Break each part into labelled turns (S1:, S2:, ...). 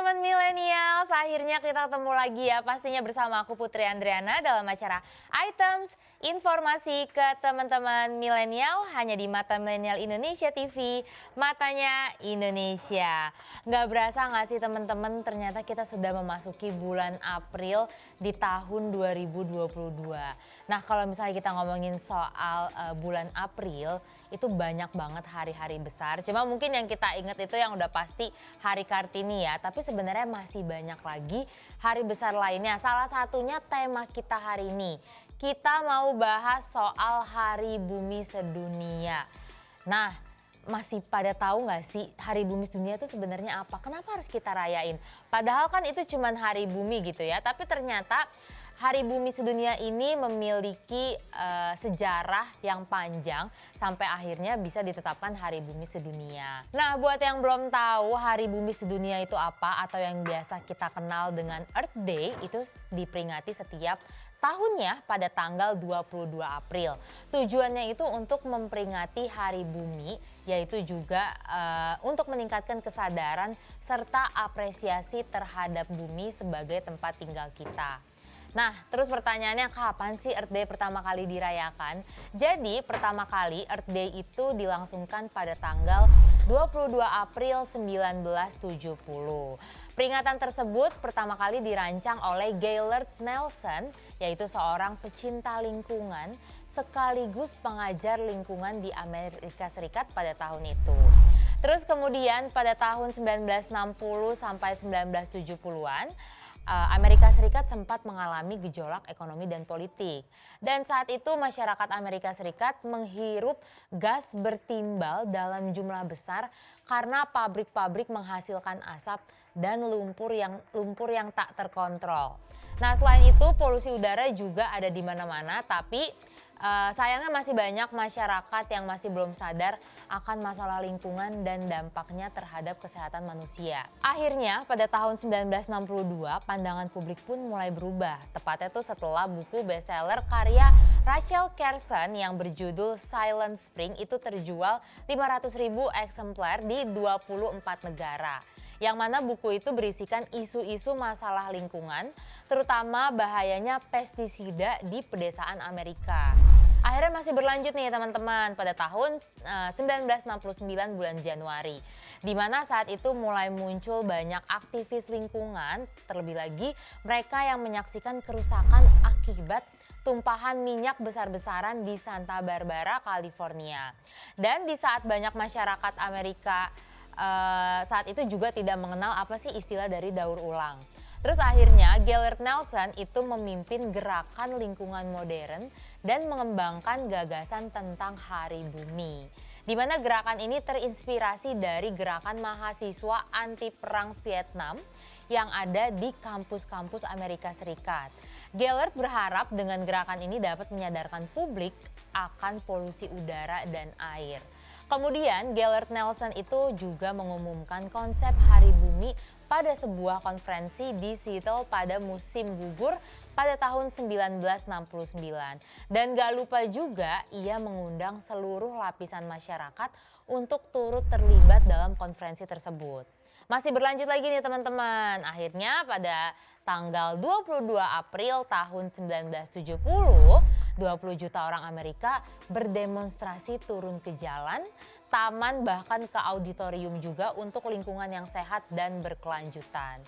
S1: Teman-teman milenials, akhirnya kita ketemu lagi ya pastinya bersama aku Putri Andriana dalam acara Items Informasi ke teman-teman milenial hanya di Mata Milenial Indonesia TV, matanya Indonesia. Nggak berasa nggak sih teman-teman, ternyata kita sudah memasuki bulan April di tahun 2022. Nah kalau misalnya kita ngomongin soal bulan April, itu banyak banget hari-hari besar. Cuma mungkin yang kita ingat itu yang udah pasti Hari Kartini ya. Tapi sebenarnya masih banyak lagi hari besar lainnya. Salah satunya tema kita hari ini. Kita mau bahas soal Hari Bumi Sedunia. Nah, masih pada tahu nggak sih Hari Bumi Sedunia itu sebenarnya apa? Kenapa harus kita rayain? Padahal kan itu cuma hari bumi gitu ya. Tapi ternyata Hari Bumi Sedunia ini memiliki sejarah yang panjang sampai akhirnya bisa ditetapkan Hari Bumi Sedunia. Nah, buat yang belum tahu Hari Bumi Sedunia itu apa atau yang biasa kita kenal dengan Earth Day itu diperingati setiap tahunnya pada tanggal 22 April. Tujuannya itu untuk memperingati Hari Bumi, yaitu juga untuk meningkatkan kesadaran serta apresiasi terhadap bumi sebagai tempat tinggal kita. Nah, terus pertanyaannya kapan sih Earth Day pertama kali dirayakan? Jadi, pertama kali Earth Day itu dilangsungkan pada tanggal 22 April 1970. Peringatan tersebut pertama kali dirancang oleh Gaylord Nelson, yaitu seorang pecinta lingkungan sekaligus pengajar lingkungan di Amerika Serikat pada tahun itu. Terus kemudian pada tahun 1960 sampai 1970-an, Amerika Serikat sempat mengalami gejolak ekonomi dan politik. Dan saat itu masyarakat Amerika Serikat menghirup gas bertimbal dalam jumlah besar karena pabrik-pabrik menghasilkan asap dan lumpur yang tak terkontrol. Nah, selain itu polusi udara juga ada di mana-mana, tapi sayangnya masih banyak masyarakat yang masih belum sadar akan masalah lingkungan dan dampaknya terhadap kesehatan manusia. Akhirnya pada tahun 1962 pandangan publik pun mulai berubah. Tepatnya tuh setelah buku bestseller karya Rachel Carson yang berjudul Silent Spring itu terjual 500.000 eksemplar di 24 negara. Yang mana buku itu berisikan isu-isu masalah lingkungan, terutama bahayanya pestisida di pedesaan Amerika. Akhirnya masih berlanjut nih teman-teman pada tahun 1969 bulan Januari. Di mana saat itu mulai muncul banyak aktivis lingkungan, terlebih lagi mereka yang menyaksikan kerusakan akibat tumpahan minyak besar-besaran di Santa Barbara, California. Dan di saat banyak masyarakat Amerika saat itu juga tidak mengenal apa sih istilah dari daur ulang. Terus akhirnya Gaylord Nelson itu memimpin gerakan lingkungan modern dan mengembangkan gagasan tentang Hari Bumi. Di mana gerakan ini terinspirasi dari gerakan mahasiswa anti perang Vietnam yang ada di kampus-kampus Amerika Serikat. Gaylord berharap dengan gerakan ini dapat menyadarkan publik akan polusi udara dan air. Kemudian Gaylord Nelson itu juga mengumumkan konsep Hari Bumi pada sebuah konferensi di Seattle pada musim gugur pada tahun 1969. Dan gak lupa juga ia mengundang seluruh lapisan masyarakat untuk turut terlibat dalam konferensi tersebut. Masih berlanjut lagi nih teman-teman. Akhirnya pada tanggal 22 April tahun 1970, 20 juta orang Amerika berdemonstrasi turun ke jalan, taman bahkan ke auditorium juga untuk lingkungan yang sehat dan berkelanjutan.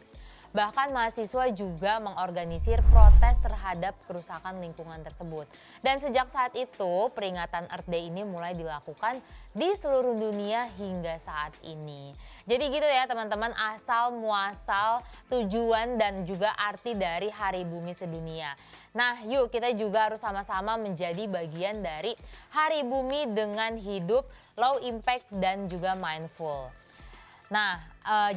S1: Bahkan mahasiswa juga mengorganisir protes terhadap kerusakan lingkungan tersebut. Dan sejak saat itu peringatan Earth Day ini mulai dilakukan di seluruh dunia hingga saat ini. Jadi gitu ya teman-teman, asal muasal tujuan dan juga arti dari Hari Bumi Sedunia. Nah yuk kita juga harus sama-sama menjadi bagian dari Hari Bumi dengan hidup low impact dan juga mindful. Nah,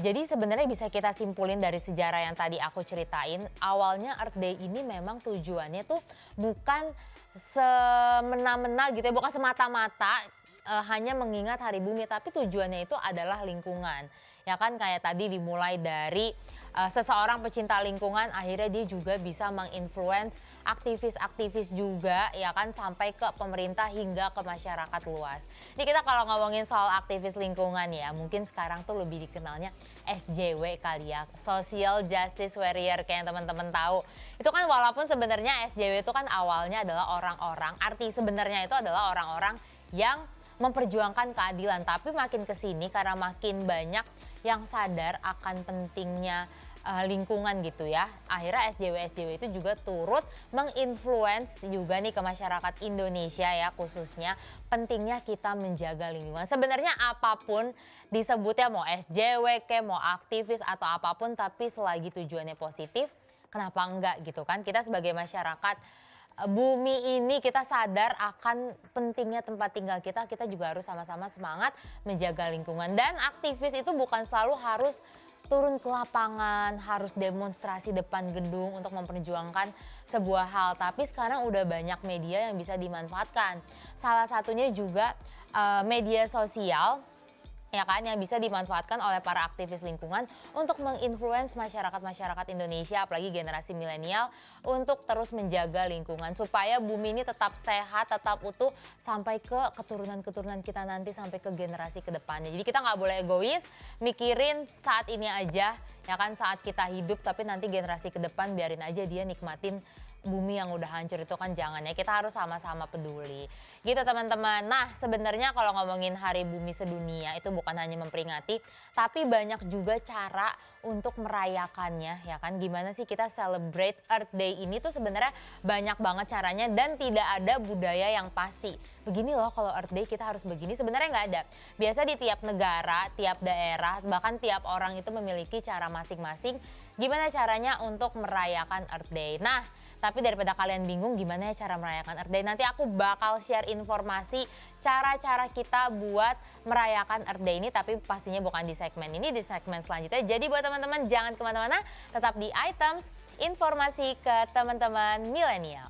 S1: jadi sebenarnya bisa kita simpulin dari sejarah yang tadi aku ceritain, awalnya Earth Day ini memang tujuannya tuh bukan semena-mena gitu ya, bukan semata-mata hanya mengingat Hari Bumi, tapi tujuannya itu adalah lingkungan. Ya kan kayak tadi dimulai dari seseorang pecinta lingkungan, akhirnya dia juga bisa menginfluence aktivis-aktivis juga ya kan sampai ke pemerintah hingga ke masyarakat luas. Ini kita kalau ngomongin soal aktivis lingkungan ya, mungkin sekarang tuh lebih dikenalnya SJW kali ya, Social Justice Warrior kayak yang teman-teman tahu. Itu kan walaupun sebenarnya SJW itu kan awalnya adalah orang-orang, arti sebenarnya itu adalah orang-orang yang memperjuangkan keadilan, tapi makin kesini karena makin banyak yang sadar akan pentingnya lingkungan gitu ya. Akhirnya SJW-SJW itu juga turut menginfluence juga nih ke masyarakat Indonesia ya, khususnya pentingnya kita menjaga lingkungan. Sebenarnya apapun disebutnya mau SJW kayak mau aktivis atau apapun, tapi selagi tujuannya positif, kenapa enggak gitu kan. Kita sebagai masyarakat bumi ini kita sadar akan pentingnya tempat tinggal kita juga harus sama-sama semangat menjaga lingkungan. Dan aktivis itu bukan selalu harus turun ke lapangan, harus demonstrasi depan gedung untuk memperjuangkan sebuah hal. Tapi sekarang udah banyak media yang bisa dimanfaatkan. Salah satunya juga media sosial, ya kan, yang bisa dimanfaatkan oleh para aktivis lingkungan untuk menginfluence masyarakat Indonesia, apalagi generasi milenial, untuk terus menjaga lingkungan supaya bumi ini tetap sehat, tetap utuh sampai ke keturunan-keturunan kita nanti, sampai ke generasi kedepannya. Jadi kita nggak boleh egois, mikirin saat ini aja, ya kan, saat kita hidup, tapi nanti generasi ke depan biarin aja dia nikmatin bumi yang udah hancur itu kan jangan ya, kita harus sama-sama peduli gitu teman-teman. Nah sebenarnya kalau ngomongin Hari Bumi Sedunia itu bukan hanya memperingati, tapi banyak juga cara untuk merayakannya ya kan. Gimana sih kita celebrate Earth Day ini tuh sebenarnya banyak banget caranya dan tidak ada budaya yang pasti. Begini loh kalau Earth Day kita harus begini, sebenarnya nggak ada. Biasa di tiap negara, tiap daerah, bahkan tiap orang itu memiliki cara masing-masing gimana caranya untuk merayakan Earth Day. Nah tapi daripada kalian bingung gimana ya cara merayakan Earth Day, nanti aku bakal share informasi cara-cara kita buat merayakan Earth Day ini, tapi pastinya bukan di segmen ini, di segmen selanjutnya. Jadi buat teman-teman jangan kemana-mana, tetap di Items, informasi ke teman-teman milenial.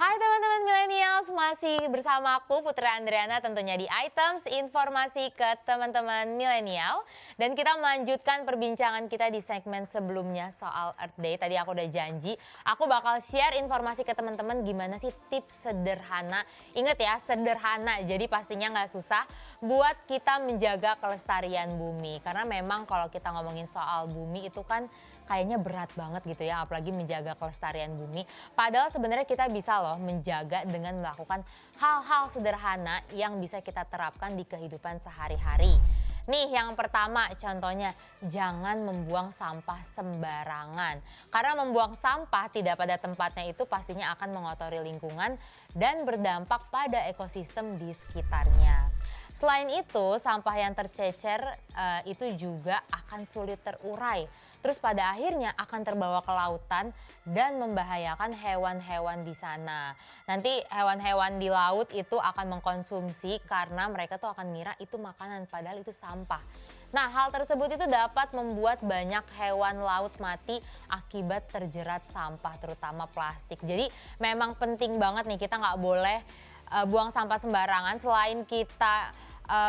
S1: Hai teman-teman milenials, masih bersama aku Putri Andriana tentunya di Items, informasi ke teman-teman milenial. Dan kita melanjutkan perbincangan kita di segmen sebelumnya soal Earth Day. Tadi aku udah janji, aku bakal share informasi ke teman-teman gimana sih tips sederhana. Ingat ya, sederhana, jadi pastinya nggak susah buat kita menjaga kelestarian bumi. Karena memang kalau kita ngomongin soal bumi itu kan kayaknya berat banget gitu ya, apalagi menjaga kelestarian bumi. Padahal sebenarnya kita bisa loh menjaga dengan melakukan hal-hal sederhana yang bisa kita terapkan di kehidupan sehari-hari. Nih yang pertama contohnya, jangan membuang sampah sembarangan. Karena membuang sampah tidak pada tempatnya itu pastinya akan mengotori lingkungan dan berdampak pada ekosistem di sekitarnya. Selain itu, sampah yang tercecer itu juga akan sulit terurai. Terus pada akhirnya akan terbawa ke lautan dan membahayakan hewan-hewan di sana. Nanti hewan-hewan di laut itu akan mengkonsumsi karena mereka tuh akan ngira itu makanan padahal itu sampah. Nah hal tersebut itu dapat membuat banyak hewan laut mati akibat terjerat sampah terutama plastik. Jadi memang penting banget nih kita nggak boleh buang sampah sembarangan. Selain kita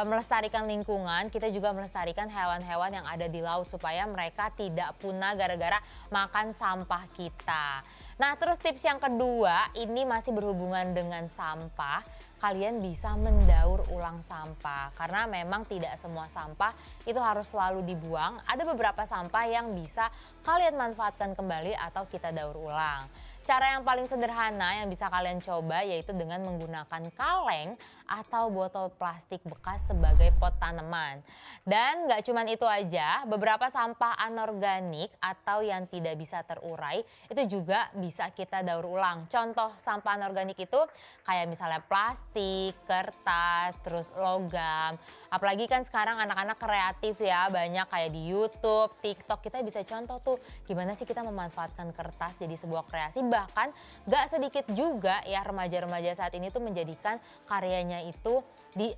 S1: melestarikan lingkungan, kita juga melestarikan hewan-hewan yang ada di laut supaya mereka tidak punah gara-gara makan sampah kita. Nah terus tips yang kedua ini masih berhubungan dengan sampah. Kalian bisa mendaur ulang sampah karena memang tidak semua sampah itu harus selalu dibuang. Ada beberapa sampah yang bisa kalian manfaatkan kembali atau kita daur ulang. Cara yang paling sederhana yang bisa kalian coba yaitu dengan menggunakan kaleng atau botol plastik bekas sebagai pot tanaman. Dan nggak cuma itu aja, beberapa sampah anorganik atau yang tidak bisa terurai itu juga bisa kita daur ulang. Contoh sampah anorganik itu kayak misalnya plastik, kertas, terus logam. Apalagi kan sekarang anak-anak kreatif ya, banyak kayak di YouTube, TikTok, kita bisa contoh tuh gimana sih kita memanfaatkan kertas jadi sebuah kreasi. Bahkan gak sedikit juga ya remaja-remaja saat ini tuh menjadikan karyanya itu di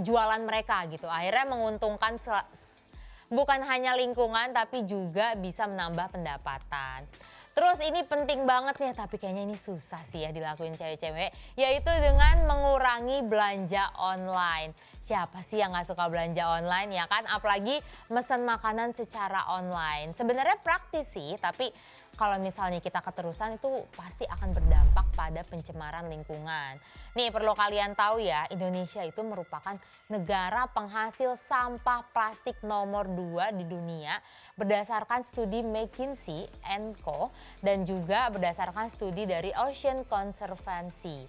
S1: jualan mereka gitu. Akhirnya menguntungkan bukan hanya lingkungan tapi juga bisa menambah pendapatan. Terus ini penting banget nih, tapi kayaknya ini susah sih ya dilakuin cewek-cewek, yaitu dengan mengurangi belanja online. Siapa sih yang nggak suka belanja online ya kan? Apalagi mesen makanan secara online. Sebenarnya praktis sih, tapi kalau misalnya kita keterusan itu pasti akan berdampak pada pencemaran lingkungan. Nih perlu kalian tahu ya, Indonesia itu merupakan negara penghasil sampah plastik nomor 2 di dunia berdasarkan studi McKinsey & Co. dan juga berdasarkan studi dari Ocean Conservancy.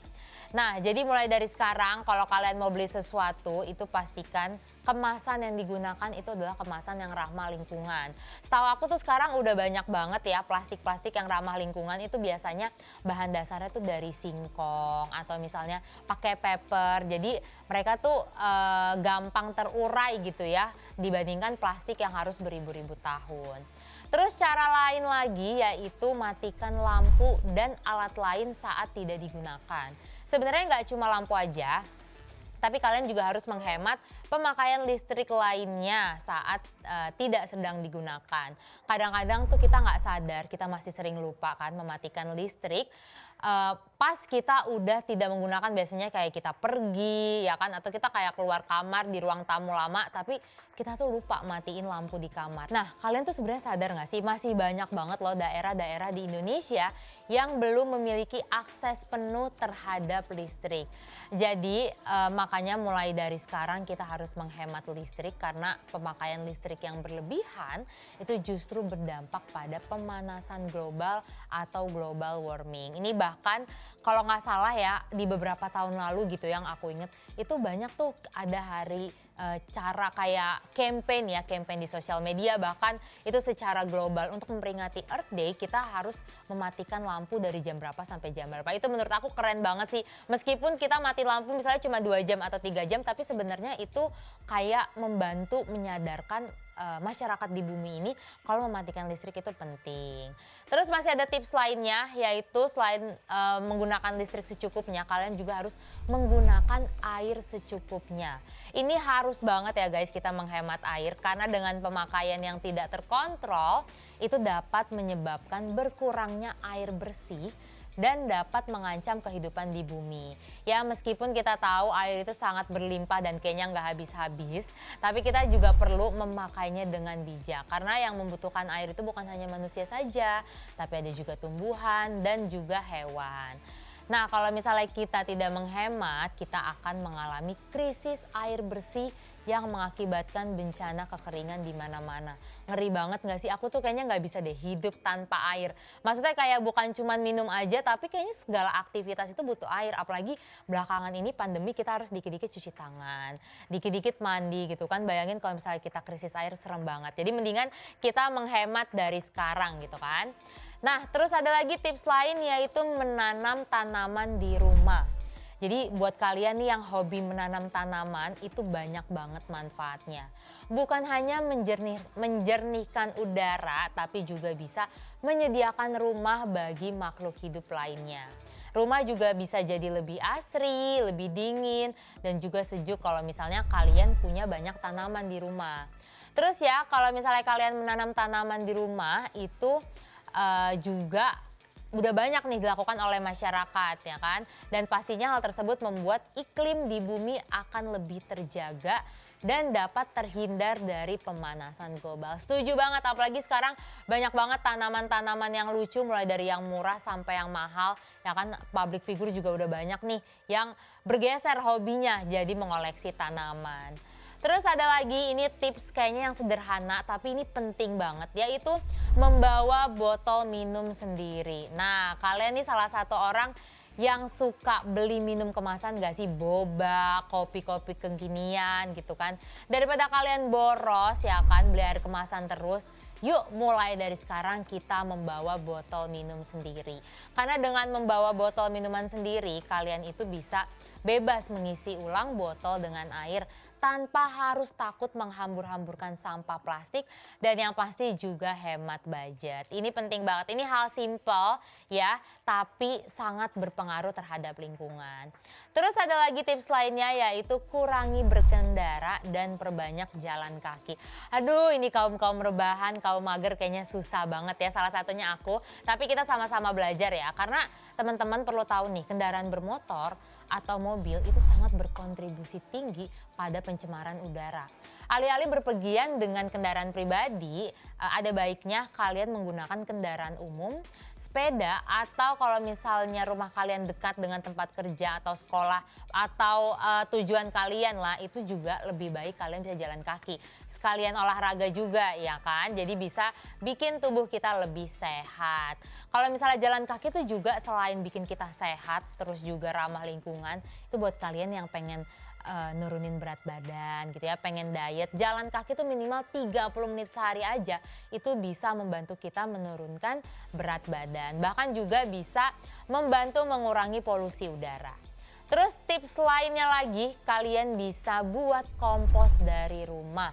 S1: Nah, jadi mulai dari sekarang kalau kalian mau beli sesuatu itu pastikan kemasan yang digunakan itu adalah kemasan yang ramah lingkungan. Setahu aku tuh sekarang udah banyak banget ya plastik-plastik yang ramah lingkungan itu biasanya bahan dasarnya tuh dari singkong atau misalnya pakai paper. Jadi mereka tuh gampang terurai gitu ya dibandingkan plastik yang harus beribu-ribu tahun. Terus cara lain lagi yaitu matikan lampu dan alat lain saat tidak digunakan. Sebenarnya nggak cuma lampu aja, tapi kalian juga harus menghemat pemakaian listrik lainnya saat tidak sedang digunakan. Kadang-kadang tuh kita nggak sadar, kita masih sering lupa kan mematikan listrik. Pas kita udah tidak menggunakan, biasanya kayak kita pergi ya kan, atau kita kayak keluar kamar di ruang tamu lama tapi kita tuh lupa matiin lampu di kamar. Nah kalian tuh sebenarnya sadar gak sih masih banyak banget loh daerah-daerah di Indonesia yang belum memiliki akses penuh terhadap listrik. Jadi makanya mulai dari sekarang kita harus menghemat listrik karena pemakaian listrik yang berlebihan itu justru berdampak pada pemanasan global atau global warming. Ini bahkan kalau nggak salah ya di beberapa tahun lalu gitu yang aku inget itu banyak tuh ada hari cara kayak campaign di sosial media, bahkan itu secara global untuk memperingati Earth Day kita harus mematikan lampu dari jam berapa sampai jam berapa. Itu menurut aku keren banget sih, meskipun kita mati lampu misalnya cuma 2 jam atau 3 jam tapi sebenarnya itu kayak membantu menyadarkan masyarakat di bumi ini kalau mematikan listrik itu penting. Terus masih ada tips lainnya yaitu selain menggunakan listrik secukupnya, kalian juga harus menggunakan air secukupnya. Ini harus banget ya guys kita menghemat air karena dengan pemakaian yang tidak terkontrol itu dapat menyebabkan berkurangnya air bersih dan dapat mengancam kehidupan di bumi. Ya meskipun kita tahu air itu sangat berlimpah dan kayaknya nggak habis-habis, tapi kita juga perlu memakainya dengan bijak. Karena yang membutuhkan air itu bukan hanya manusia saja, tapi ada juga tumbuhan dan juga hewan. Nah kalau misalnya kita tidak menghemat, kita akan mengalami krisis air bersih yang mengakibatkan bencana kekeringan di mana-mana. Ngeri banget gak sih? Aku tuh kayaknya gak bisa deh hidup tanpa air. Maksudnya kayak bukan cuma minum aja, tapi kayaknya segala aktivitas itu butuh air. Apalagi belakangan ini pandemi kita harus dikit-dikit cuci tangan, dikit-dikit mandi gitu kan. Bayangin kalau misalnya kita krisis air serem banget. Jadi mendingan kita menghemat dari sekarang gitu kan. Nah terus ada lagi tips lain yaitu menanam tanaman di rumah. Jadi buat kalian nih yang hobi menanam tanaman itu banyak banget manfaatnya. Bukan hanya menjernihkan udara tapi juga bisa menyediakan rumah bagi makhluk hidup lainnya. Rumah juga bisa jadi lebih asri, lebih dingin dan juga sejuk kalau misalnya kalian punya banyak tanaman di rumah. Terus ya kalau misalnya kalian menanam tanaman di rumah itu juga udah banyak nih dilakukan oleh masyarakat ya kan. Dan pastinya hal tersebut membuat iklim di bumi akan lebih terjaga dan dapat terhindar dari pemanasan global. Setuju banget, apalagi sekarang banyak banget tanaman-tanaman yang lucu mulai dari yang murah sampai yang mahal. Ya kan public figure juga udah banyak nih yang bergeser hobinya jadi mengoleksi tanaman. Terus ada lagi ini tips kayaknya yang sederhana tapi ini penting banget yaitu membawa botol minum sendiri. Nah kalian nih salah satu orang yang suka beli minum kemasan gak sih? Boba, kopi-kopi kekinian gitu kan. Daripada kalian boros ya kan beli air kemasan terus. Yuk mulai dari sekarang kita membawa botol minum sendiri. Karena dengan membawa botol minuman sendiri kalian itu bisa bebas mengisi ulang botol dengan air tanpa harus takut menghambur-hamburkan sampah plastik dan yang pasti juga hemat budget. Ini penting banget, ini hal simple ya, tapi sangat berpengaruh terhadap lingkungan. Terus ada lagi tips lainnya yaitu kurangi berkendara dan perbanyak jalan kaki. Aduh, ini kaum-kaum rebahan, kaum mager kayaknya susah banget ya, salah satunya aku. Tapi kita sama-sama belajar ya, karena teman-teman perlu tahu nih, kendaraan bermotor atau mobil itu sangat berkontribusi tinggi pada pencemaran udara. Alih-alih berpergian dengan kendaraan pribadi, ada baiknya kalian menggunakan kendaraan umum, sepeda, atau kalau misalnya rumah kalian dekat dengan tempat kerja atau sekolah atau tujuan kalian lah, itu juga lebih baik kalian bisa jalan kaki. Sekalian olahraga juga ya kan, jadi bisa bikin tubuh kita lebih sehat. Kalau misalnya jalan kaki itu juga selain bikin kita sehat, terus juga ramah lingkungan, itu buat kalian yang pengen nurunin berat badan gitu ya, pengen diet, jalan kaki tuh minimal 30 menit sehari aja itu bisa membantu kita menurunkan berat badan. Bahkan juga bisa membantu mengurangi polusi udara. Terus tips lainnya lagi, kalian bisa buat kompos dari rumah.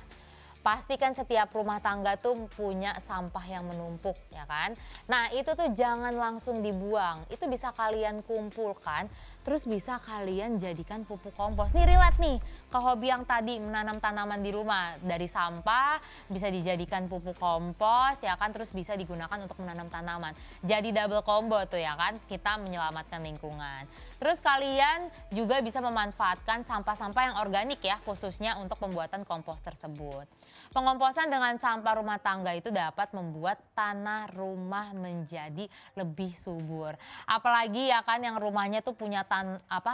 S1: Pastikan setiap rumah tangga tuh punya sampah yang menumpuk ya kan. Nah itu tuh jangan langsung dibuang, itu bisa kalian kumpulkan terus bisa kalian jadikan pupuk kompos. Nih relate nih ke hobi yang tadi menanam tanaman di rumah, dari sampah bisa dijadikan pupuk kompos ya kan, terus bisa digunakan untuk menanam tanaman. Jadi double combo tuh ya kan, kita menyelamatkan lingkungan. Terus kalian juga bisa memanfaatkan sampah-sampah yang organik ya, khususnya untuk pembuatan kompos tersebut. Pengomposan dengan sampah rumah tangga itu dapat membuat tanah rumah menjadi lebih subur. Apalagi ya kan yang rumahnya tuh punya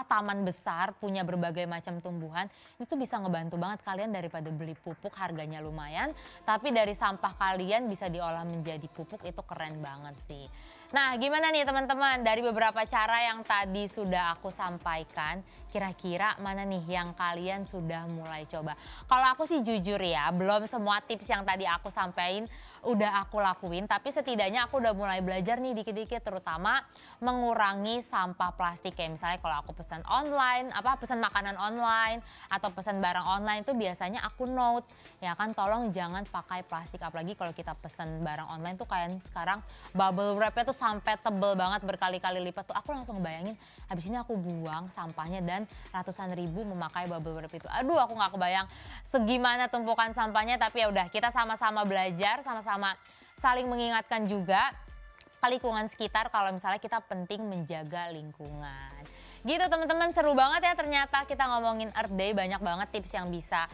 S1: taman besar, punya berbagai macam tumbuhan, itu bisa ngebantu banget kalian daripada beli pupuk harganya lumayan, tapi dari sampah kalian bisa diolah menjadi pupuk, itu keren banget sih. Nah gimana nih teman-teman, dari beberapa cara yang tadi sudah aku sampaikan, kira-kira mana nih yang kalian sudah mulai coba? Kalau aku sih jujur ya, belum semua tips yang tadi aku sampaikan udah aku lakuin, tapi setidaknya aku udah mulai belajar nih dikit-dikit, terutama mengurangi sampah plastik. Kayak misalnya kalau aku pesan online, pesan makanan online atau pesan barang online itu biasanya aku note ya kan, tolong jangan pakai plastik, apalagi kalau kita pesan barang online tuh kayak sekarang bubble wrapnya tuh sampai tebel banget berkali-kali lipat tuh, aku langsung ngebayangin habis ini aku buang sampahnya dan ratusan ribu memakai bubble wrap itu. Aduh, aku nggak kebayang segimana tumpukan sampahnya, tapi ya udah kita sama-sama belajar, sama-sama saling mengingatkan juga ke lingkungan sekitar kalau misalnya kita penting menjaga lingkungan. Gitu teman-teman, seru banget ya ternyata kita ngomongin Earth Day, banyak banget tips yang bisa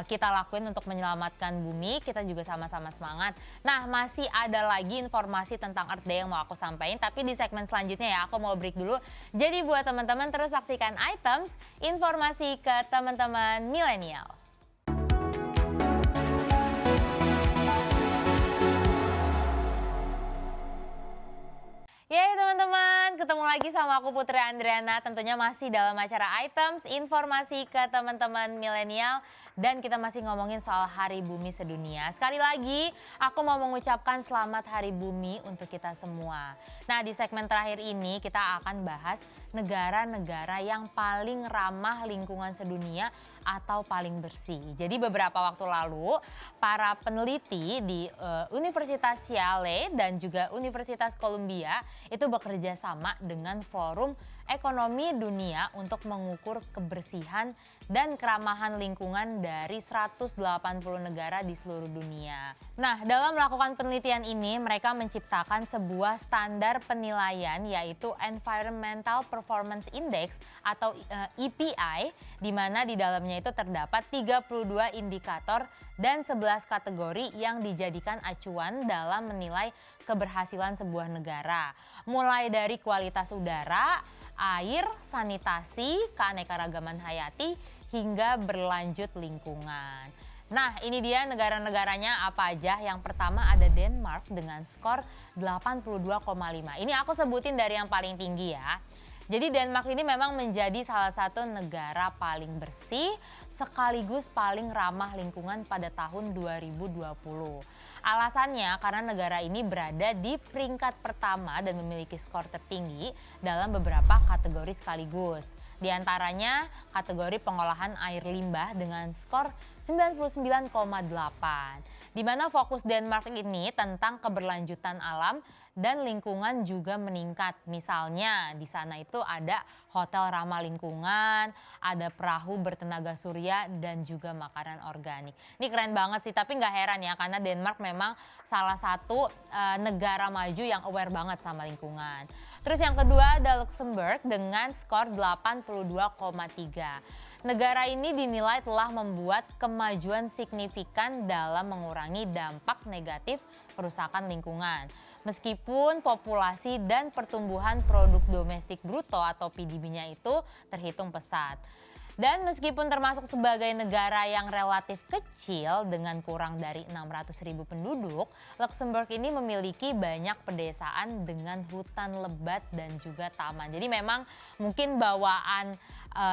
S1: kita lakuin untuk menyelamatkan bumi, kita juga sama-sama semangat. Nah masih ada lagi informasi tentang Earth Day yang mau aku sampaikan, tapi di segmen selanjutnya ya aku mau break dulu. Jadi buat teman-teman terus saksikan Items, informasi ke teman-teman milenial. Yeay teman-teman, ketemu lagi sama aku Putri Andriana, tentunya masih dalam acara Items, informasi ke teman-teman milenial, dan kita masih ngomongin soal Hari Bumi Sedunia. Sekali lagi, aku mau mengucapkan selamat Hari Bumi untuk kita semua. Nah di segmen terakhir ini kita akan bahas negara-negara yang paling ramah lingkungan sedunia atau paling bersih. Jadi beberapa waktu lalu, para peneliti di Universitas Yale dan juga Universitas Columbia itu bekerja sama dengan Forum Ekonomi Dunia untuk mengukur kebersihan dan keramahan lingkungan dari 180 negara di seluruh dunia. Nah, dalam melakukan penelitian ini mereka menciptakan sebuah standar penilaian yaitu Environmental Performance Index atau EPI, di mana di dalamnya itu terdapat 32 indikator dan 11 kategori yang dijadikan acuan dalam menilai keberhasilan sebuah negara. Mulai dari kualitas udara, air, sanitasi, keanekaragaman hayati, hingga berlanjut lingkungan. Nah ini dia negara-negaranya apa aja. Yang pertama ada Denmark dengan skor 82,5. Ini aku sebutin dari yang paling tinggi ya. Jadi Denmark ini memang menjadi salah satu negara paling bersih sekaligus paling ramah lingkungan pada tahun 2020. Alasannya karena negara ini berada di peringkat pertama dan memiliki skor tertinggi dalam beberapa kategori sekaligus. Di antaranya kategori pengolahan air limbah dengan skor 99,8. Di mana fokus Denmark ini tentang keberlanjutan alam dan lingkungan juga meningkat. Misalnya di sana itu ada hotel ramah lingkungan, ada perahu bertenaga surya dan juga makanan organik. Ini keren banget sih, tapi nggak heran ya karena Denmark memang salah satu negara maju yang aware banget sama lingkungan. Terus yang kedua ada Luxembourg dengan skor 82,3. Negara ini dinilai telah membuat kemajuan signifikan dalam mengurangi dampak negatif kerusakan lingkungan. Meskipun populasi dan pertumbuhan produk domestik bruto atau PDB-nya itu terhitung pesat. Dan meskipun termasuk sebagai negara yang relatif kecil dengan kurang dari 600.000 penduduk, Luxembourg ini memiliki banyak pedesaan dengan hutan lebat dan juga taman. Jadi memang mungkin bawaan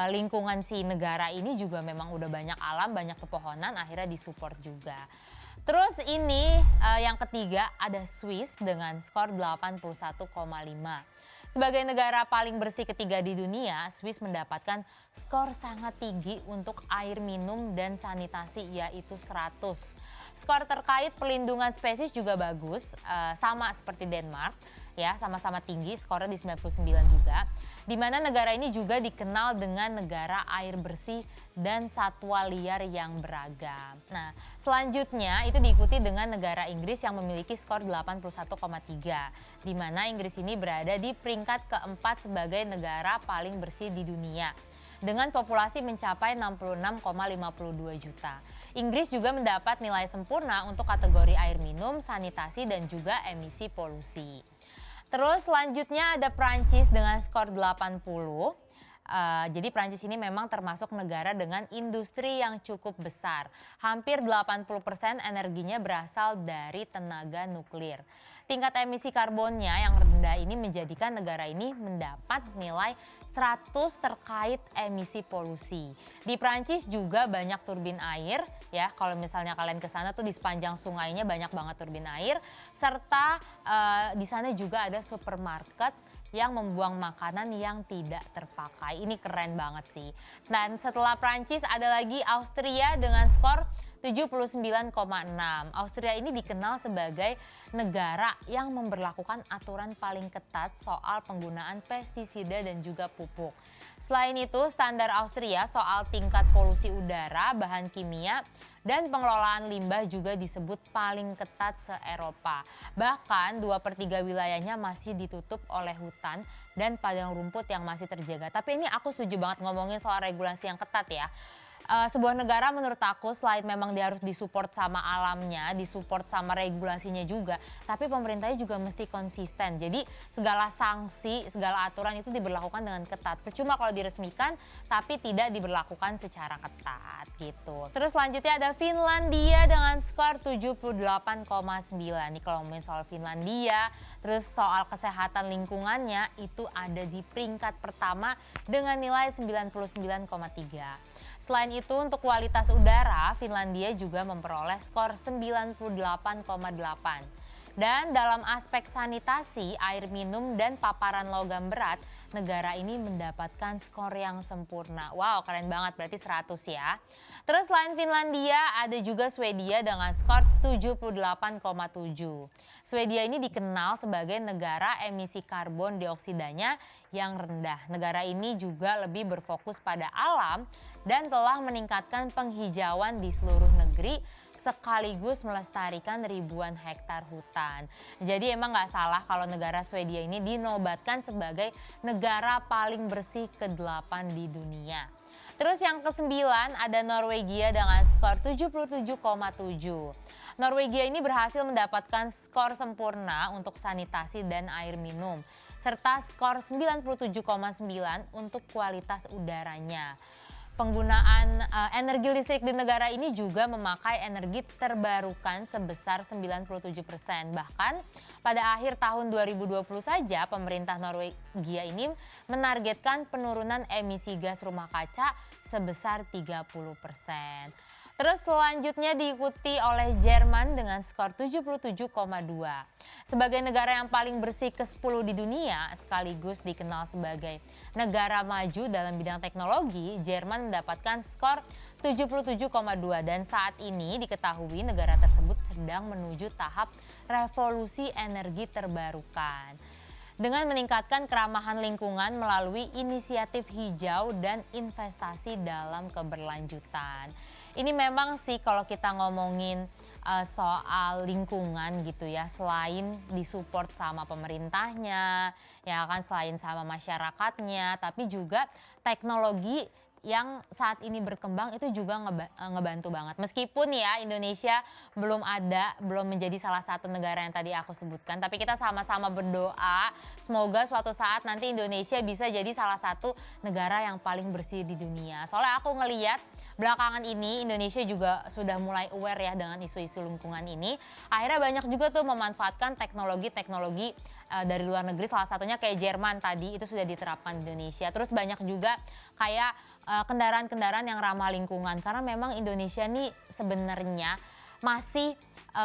S1: lingkungan si negara ini juga memang udah banyak alam, banyak pepohonan, akhirnya disupport juga. Terus ini yang ketiga ada Swiss dengan skor 81,5. Sebagai negara paling bersih ketiga di dunia, Swiss mendapatkan skor sangat tinggi untuk air minum dan sanitasi yaitu 100. Skor terkait perlindungan spesies juga bagus, sama seperti Denmark, ya sama-sama tinggi, skornya di 99 juga. Di mana negara ini juga dikenal dengan negara air bersih dan satwa liar yang beragam. Nah, selanjutnya itu diikuti dengan negara Inggris yang memiliki skor 81,3. Di mana Inggris ini berada di peringkat keempat sebagai negara paling bersih di dunia dengan populasi mencapai 66,52 juta. Inggris juga mendapat nilai sempurna untuk kategori air minum, sanitasi, dan juga emisi polusi. Terus selanjutnya ada Prancis dengan skor 80. Jadi Prancis ini memang termasuk negara dengan industri yang cukup besar. Hampir 80% energinya berasal dari tenaga nuklir. Tingkat emisi karbonnya yang rendah ini menjadikan negara ini mendapat nilai 100 terkait emisi polusi. Di Prancis juga banyak turbin air, ya kalau misalnya kalian ke sana tuh di sepanjang sungainya banyak banget turbin air. Serta di sana juga ada supermarket yang membuang makanan yang tidak terpakai. Ini keren banget sih. Dan setelah Prancis ada lagi Austria dengan skor 79,6. Austria ini dikenal sebagai negara yang memberlakukan aturan paling ketat soal penggunaan pestisida dan juga pupuk. Selain itu, standar Austria soal tingkat polusi udara, bahan kimia, dan pengelolaan limbah juga disebut paling ketat se-Eropa. Bahkan 2/3 wilayahnya masih ditutup oleh hutan dan padang rumput yang masih terjaga. Tapi ini aku setuju banget ngomongin soal regulasi yang ketat ya. Sebuah negara menurut aku selain memang dia harus disupport sama alamnya, disupport sama regulasinya juga, tapi pemerintahnya juga mesti konsisten. Jadi segala sanksi, segala aturan itu diberlakukan dengan ketat. Percuma kalau diresmikan tapi tidak diberlakukan secara ketat gitu. Terus selanjutnya ada Finlandia dengan skor 78,9. Nih kalau ngomongin soal Finlandia, terus soal kesehatan lingkungannya itu ada di peringkat pertama dengan nilai 99,3. Selain itu untuk kualitas udara, Finlandia juga memperoleh skor 98,8. Dan dalam aspek sanitasi, air minum dan paparan logam berat, negara ini mendapatkan skor yang sempurna. Wow, keren banget, berarti 100 ya. Terus selain Finlandia, ada juga Swedia dengan skor 78,7. Swedia ini dikenal sebagai negara emisi karbon dioksidanya yang rendah. Negara ini juga lebih berfokus pada alam dan telah meningkatkan penghijauan di seluruh negeri sekaligus melestarikan ribuan hektar hutan. Jadi emang nggak salah kalau negara Swedia ini dinobatkan sebagai negara paling bersih ke-8 di dunia. Terus yang ke-9 ada Norwegia dengan skor 77,7. Norwegia ini berhasil mendapatkan skor sempurna untuk sanitasi dan air minum, serta skor 97,9 untuk kualitas udaranya. Penggunaan energi listrik di negara ini juga memakai energi terbarukan sebesar 97%. Bahkan pada akhir tahun 2020 saja pemerintah Norwegia ini menargetkan penurunan emisi gas rumah kaca sebesar 30%. Terus selanjutnya diikuti oleh Jerman dengan skor 77,2. Sebagai negara yang paling bersih ke-10 di dunia sekaligus dikenal sebagai negara maju dalam bidang teknologi, Jerman mendapatkan skor 77,2 dan saat ini diketahui negara tersebut sedang menuju tahap revolusi energi terbarukan dengan meningkatkan keramahan lingkungan melalui inisiatif hijau dan investasi dalam keberlanjutan. Ini memang sih kalau kita ngomongin soal lingkungan gitu ya, selain disupport sama pemerintahnya, ya kan, selain sama masyarakatnya, tapi juga teknologi yang saat ini berkembang itu juga ngebantu banget. Meskipun ya Indonesia belum menjadi salah satu negara yang tadi aku sebutkan, tapi kita sama-sama berdoa semoga suatu saat nanti Indonesia bisa jadi salah satu negara yang paling bersih di dunia. Soalnya aku ngeliat belakangan ini Indonesia juga sudah mulai aware ya dengan isu-isu lingkungan ini. Akhirnya banyak juga tuh memanfaatkan teknologi-teknologi dari luar negeri, salah satunya kayak Jerman tadi itu sudah diterapkan di Indonesia. Terus banyak juga kayak kendaraan-kendaraan yang ramah lingkungan, karena memang Indonesia nih sebenarnya masih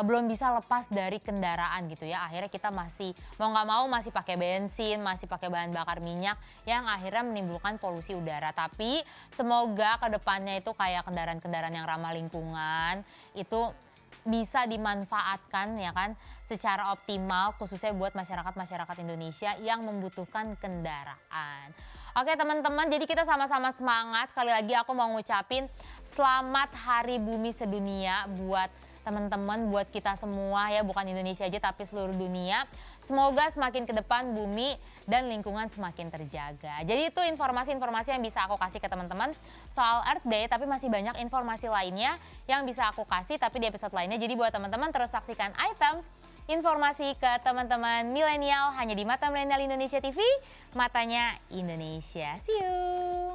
S1: belum bisa lepas dari kendaraan gitu ya. Akhirnya kita masih mau nggak mau masih pakai bensin, masih pakai bahan bakar minyak yang akhirnya menimbulkan polusi udara. Tapi semoga kedepannya itu kayak kendaraan-kendaraan yang ramah lingkungan itu bisa dimanfaatkan ya kan secara optimal, khususnya buat masyarakat Indonesia yang membutuhkan kendaraan. Oke teman-teman, jadi kita sama-sama semangat. Sekali lagi aku mau ngucapin selamat Hari Bumi Sedunia buat teman-teman, buat kita semua ya, bukan Indonesia aja tapi seluruh dunia. Semoga semakin ke depan bumi dan lingkungan semakin terjaga. Jadi itu informasi-informasi yang bisa aku kasih ke teman-teman soal Earth Day, tapi masih banyak informasi lainnya yang bisa aku kasih tapi di episode lainnya. Jadi buat teman-teman terus saksikan Items, informasi ke teman-teman milenial hanya di Mata Milenial Indonesia TV, matanya Indonesia. See you!